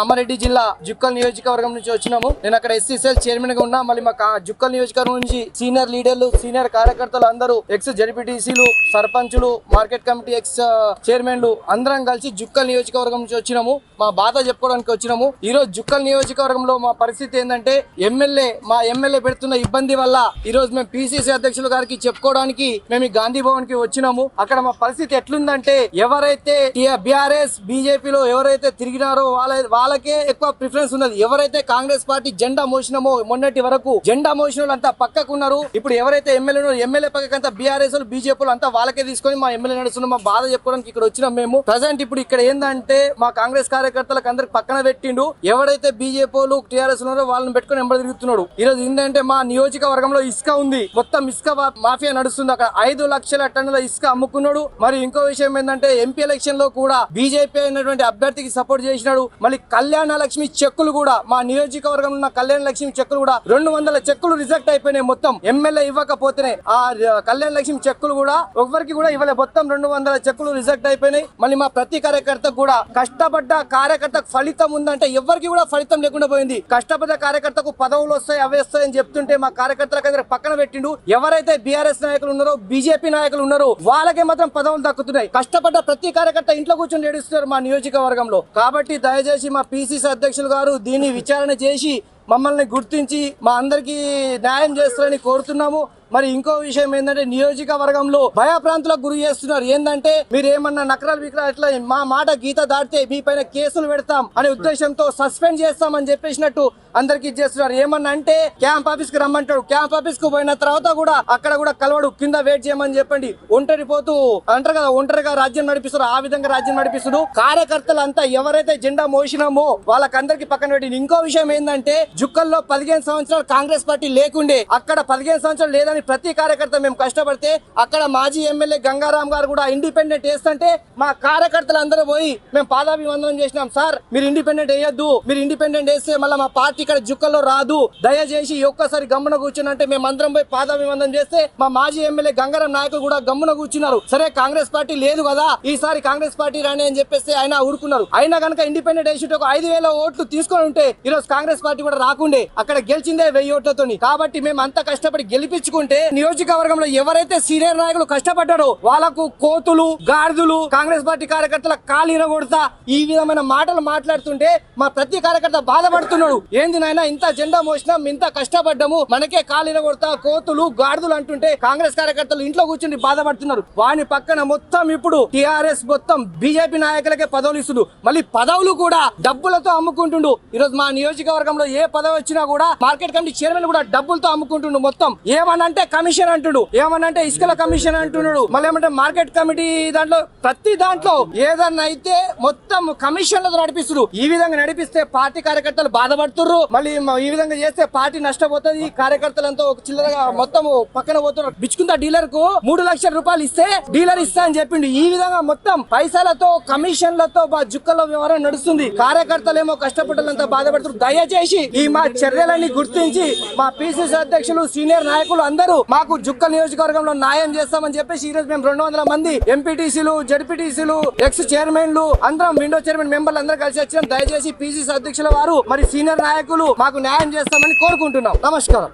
కామారెడ్డి జిల్లా జుక్కల్ నియోజకవర్గం నుంచి వచ్చినాము. నేను అక్కడ ఎస్సీసీఎల్ చైర్మన్ గా ఉన్నా. మళ్ళీ మా జుక్కల్ నియోజకవర్గం నుంచి సీనియర్ లీడర్లు, సీనియర్ కార్యకర్తలు అందరూ, ఎక్స్ జడ్పీటీసీలు, సర్పంచులు, మార్కెట్ కమిటీ ఎక్స్ చైర్మన్లు అందరం కలిసి జుక్కల్ నియోజకవర్గం నుంచి వచ్చినాము. మా బాధ చెప్పుకోవడానికి వచ్చినాము. ఈ రోజు జుక్కల్ నియోజకవర్గంలో మా పరిస్థితి ఏంటంటే మా ఎమ్మెల్యే పెడుతున్న ఇబ్బంది వల్ల ఈ రోజు మేము పిసిసి అధ్యక్షులు గారికి చెప్పుకోవడానికి మేము గాంధీ భవన్ కి వచ్చినాము. అక్కడ మా పరిస్థితి ఎట్లుందంటే ఎవరైతే బీఆర్ఎస్ బీజేపీలో ఎవరైతే తిరిగినారో వాళ్ళకే ఎక్కువ ప్రిఫరెన్స్ ఉన్నది. ఎవరైతే కాంగ్రెస్ పార్టీ జెండా మోసినామో మొన్నటి వరకు జెండా మోసిన అంతా పక్కకున్నారు. ఇప్పుడు ఎవరైతే ఎమ్మెల్యే పక్కకంతా బీఆర్ఎస్ బీజేపీలు అంతా వాళ్ళకే తీసుకొని మా ఎమ్మెల్యే నడుస్తున్నాం. మా బాధ చెప్పుకోవడానికి ఇక్కడ వచ్చినాం మేము. ప్రజెంట్ ఇప్పుడు ఇక్కడ ఏంటంటే మా కాంగ్రెస్ కార్యకర్తలకు అందరికి పక్కన పెట్టిండు. ఎవరైతే బీజేపీలు టీఆర్ఎస్ ఉన్నారో వాళ్ళని పెట్టుకుని ఎంబడి తిరుగుతున్నాడు. ఈ రోజు ఏంటంటే మా నియోజకవర్గంలో ఇసుక ఉంది, మొత్తం ఇసుక మాఫియా నడుస్తుంది. అక్కడ 5 లక్షల టన్నుల ఇసుక అమ్ముకున్నాడు. మరి ఇంకో విషయం ఏంటంటే ఎంపీ ఎలక్షన్ లో కూడా బీజేపీ అయినటువంటి అభ్యర్థికి సపోర్ట్ చేసినాడు. మళ్ళీ కళ్యాణ లక్ష్మి చెక్కులు కూడా మా నియోజకవర్గంలో ఉన్న కళ్యాణ లక్ష్మి చెక్కులు కూడా 200 చెక్కులు రిజెక్ట్ అయిపోయినాయి. మొత్తం ఎమ్మెల్యే ఇవ్వకపోతేనే ఆ కళ్యాణ లక్ష్మి చెక్కులు కూడా ఎవరికి కూడా ఇవ్వలే. మొత్తం 200 చెక్కులు రిజెక్ట్ అయిపోయినాయి. మళ్ళీ మా ప్రతి కార్యకర్తకు కూడా కష్టపడ్డ కార్యకర్తకు ఫలితం ఉందంటే ఎవరికి కూడా ఫలితం లేకుండా పోయింది. కష్టపడ్డ కార్యకర్తకు పదవులు వస్తాయి, అవి వస్తాయి అని చెప్తుంటే మా కార్యకర్తలకు అందరూ పక్కన పెట్టిండు. ఎవరైతే బీఆర్ఎస్ నాయకులు ఉన్నారో బీజేపీ నాయకులు ఉన్నారో వాళ్ళకే మాత్రం పదవులు దక్కుతున్నాయి. కష్టపడ్డ ప్రతి కార్యకర్త ఇంట్లో కూర్చొని ఏడుస్తున్నారు మా నియోజకవర్గంలో. కాబట్టి దయచేసి మా పిసిసి అధ్యక్షులు గారు దీన్ని విచారణ చేసి మమ్మల్ని గుర్తించి మా అందరికి న్యాయం చేస్తారని కోరుతున్నాము. మరి ఇంకో విషయం ఏంటంటే నియోజకవర్గంలో భయప్రాంతులకు గురి చేస్తున్నారు. ఏంటంటే మీరు ఏమన్నా నకరాలు విక్రాలు ఇట్లా మా మాట గీత దాటితే మీ పైన కేసులు పెడతాం అనే ఉద్దేశంతో సస్పెండ్ చేస్తామని చెప్పేసినట్టు అందరికి ఇచ్చేస్తున్నారు. ఏమన్నా అంటే క్యాంప్ ఆఫీస్ కి రమ్మంటాడు. క్యాంప్ ఆఫీస్ కు పోయిన తర్వాత కూడా అక్కడ కూడా కలవడు, కింద వెయిట్ చేయమని చెప్పండి. ఒంటరి పోతూ అంటారు కదా, ఒంటరిగా రాజ్యం నడిపిస్తారు. ఆ విధంగా రాజ్యం నడిపిస్తున్నారు. కార్యకర్తలు అంతా ఎవరైతే జెండా మోసినామో వాళ్ళకందరికి పక్కన పెట్టి. ఇంకో విషయం ఏంటంటే జుక్కల్లో 15 సంవత్సరాలు కాంగ్రెస్ పార్టీ లేకుండే, అక్కడ 15 సంవత్సరాలు లేదని ప్రతి కార్యకర్త మేము కష్టపడితే అక్కడ మాజీ ఎమ్మెల్యే గంగారాం గారు కూడా ఇండిపెండెంట్ వేస్తుంటే మా కార్యకర్తలు అందరూ పోయి మేము పాదాభివందనం చేసినాం. సార్ మీరు ఇండిపెండెంట్ వేయొద్దు, మీరు ఇండిపెండెంట్ వేస్తే మళ్ళీ మా పార్టీ ఇక్కడ జుక్కల్లో రాదు, దయచేసి ఒక్కసారి గమ్మున కూర్చుని అంటే మేము అందరం పోయి పాదాభివందనం చేస్తే మా మాజీ ఎమ్మెల్యే గంగారాం నాయకులు కూడా గమ్మున కూర్చున్నారు. సరే కాంగ్రెస్ పార్టీ లేదు కదా, ఈసారి కాంగ్రెస్ పార్టీ రాని అని చెప్పేసి ఆయన ఊరుకున్నారు. అయినా కనుక ఇండిపెండెంట్ వేసి ఒక 5,000 ఓట్లు తీసుకొని ఉంటే ఈ రోజు కాంగ్రెస్ పార్టీ కూడా రాకుండే. అక్కడ గెలిచిందే 1000 ఓట్లతో. కాబట్టి మేము అంతా కష్టపడి గెలిపించుకుంటే నియోజకవర్గంలో ఎవరైతే సీనియర్ నాయకులు కష్టపడ్డారో వాళ్ళకు కోతులు గాడిదలు కాంగ్రెస్ పార్టీ కార్యకర్తల కాలు ఇరగొడతా ఈ విధమైన మాటలు మాట్లాడుతుంటే మా ప్రతి కార్యకర్త బాధపడుతున్నాడు. ఏంది నాయన ఇంత జెండా మోసినాం, ఇంత కష్టపడ్డాము, మనకే కాలు ఇరగొడతా కోతులు గాడిదలు అంటుంటే కాంగ్రెస్ కార్యకర్తలు ఇంట్లో కూర్చుని బాధపడుతున్నారు. వాని పక్కన మొత్తం ఇప్పుడు టీఆర్ఎస్ మొత్తం బీజేపీ నాయకులకే పదవులు ఇస్తుడు. మళ్ళీ పదవులు కూడా డబ్బులతో అమ్ముకుంటుండు. ఈ రోజు మా నియోజకవర్గంలో ఏ పదవి వచ్చినా కూడా మార్కెట్ కమిటీ చైర్మన్ కూడా డబ్బులతో అమ్ముకుంటుండు. మొత్తం ఏమనంటే కమిషన్ అంటుడు, ఏమనంటే ఇసుకల కమిషన్ అంటున్నాడు, మళ్ళీ ఏమంటే మార్కెట్ కమిటీ దాంట్లో ప్రతి దాంట్లో ఏదన్నా అయితే మొత్తం కమిషన్లతో నడిపిస్తుడు. ఈ విధంగా నడిపిస్తే పార్టీ కార్యకర్తలు బాధపడుతుర్రు. మళ్ళీ ఈ విధంగా చేస్తే పార్టీ నష్టపోతుంది. కార్యకర్తలంతా ఒక చిల్లరగా మొత్తం పక్కన పోతున్నారు. బిచ్చుకుందా డీలర్ కు 3 లక్షల రూపాయలు ఇస్తే డీలర్ ఇస్తా అని చెప్పిండు. ఈ విధంగా మొత్తం పైసలతో కమిషన్లతో మా జుక్కల్లో వ్యవహారం నడుస్తుంది. కార్యకర్తలు ఏమో కష్టపడాలంతా బాధపడుతున్నారు. దయచేసి ఈ మా చర్యలన్నీ గుర్తించి మా పిసిసి అధ్యక్షులు సీనియర్ నాయకులు అందరూ మాకు జుక్కల్ నియోజకవర్గంలో న్యాయం చేస్తామని చెప్పేసి ఈ రోజు మేము 200 మంది ఎంపీటీసీలు జడ్పీటీసీలు ఎక్స్ చైర్మన్లు అందరం విండో చైర్మన్ మెంబర్లు అందరూ కలిసి వచ్చాం. దయచేసి పిసిసి అధ్యక్షుల వారు మరి సీనియర్ నాయకులు మాకు న్యాయం చేస్తామని కోరుకుంటున్నాం. నమస్కారం.